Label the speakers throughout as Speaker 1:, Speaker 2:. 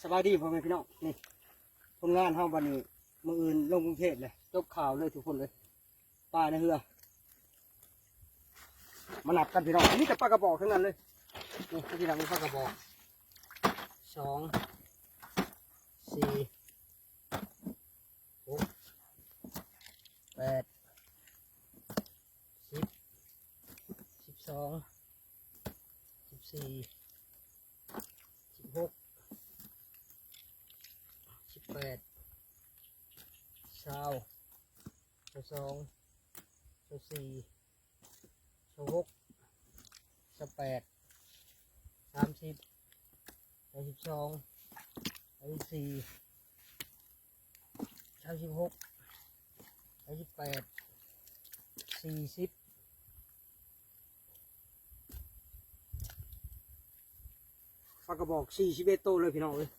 Speaker 1: สบายดีพ่อแม่พี่น้องนี่ผลงานเฮาวันนี้มื้ออื่นลงกรุงเทพเลยจบข่าวเลยทุกคนเลยปลาในเรือมานับกันพี่น้องนี่แต่ปลากระบอกทั้งนั้นเลยนี่ที่ทำเป็นปลากระบอก2 4 6 8 10 12 14 16 18 20 22 24 26 28 30 32 34 36 38 40ปลากระบอก41ตัวเลยพี่น้องเลย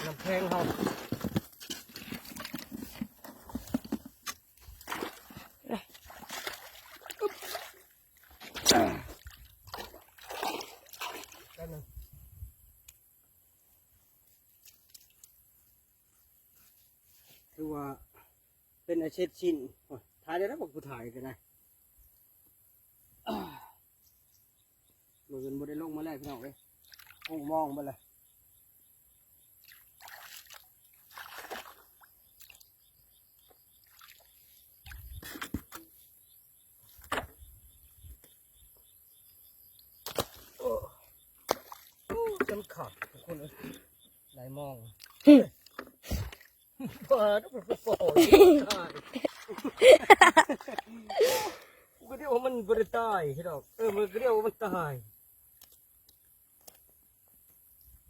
Speaker 1: น้ำแข็งเขาคือว่าเป็นอาชีพชิ้นถ่ายได้แล้วบอกกูถ่ายกันได้มือกันบ่ได้ลงมาแล้วพี่น้องเลยมองไปเลยจนขาดทุกคนเลยไหลมองปลาต้องเป็นปล่อยก็เรียกว่ามันบริตายพี่น้องมันก็เรียกว่ามันตาย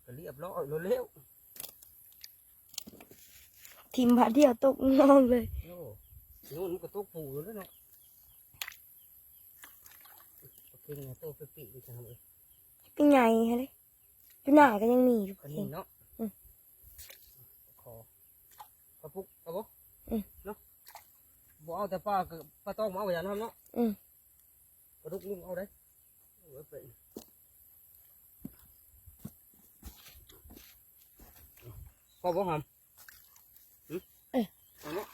Speaker 1: ก็เรียบร้อยเร็ว
Speaker 2: ทีมพาเที่ยวตกน้องเลย
Speaker 1: โอ้นู่นมันก็ตกปูแล้วเนาะโอเคไงโตไปปีกจังเลย
Speaker 2: เป็นไงฮะเลยอยู่หน้าก็ยังมีอยู่
Speaker 1: กันนี่เนาะขอปลาปุ๊กเอาบ่เนาะบ่เอาแต่ปลาต้องเอาอย่างนั้นเนาะปลาดุกลุงเอาได้เอาไปพอบ่หามเอาเนาะ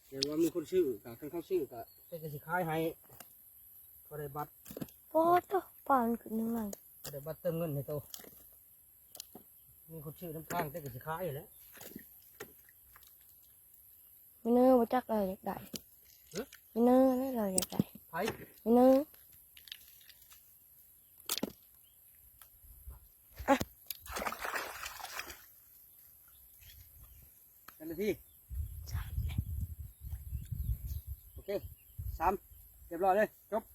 Speaker 1: เดี๋ยวว่ามีคนชื่อกับคนเขาชื่อกับเป็นกระสิขายให้ก็ได้บัตร
Speaker 2: โอ้ตัวปลามันขึ้นหลัง
Speaker 1: ก็ได้บัตรเติมเงินให้โตมีคนชื่อน้ำข้างแต่กระสิขายอยู่แล้ว
Speaker 2: ไม่เนื้อว่าจักเลยอยากได้ไม่เนื้อเลยอยากได้
Speaker 1: ไผ่
Speaker 2: ไม่เนื้อ
Speaker 1: กันเลยพี่โอเค3เรียบร้อยเลยจบ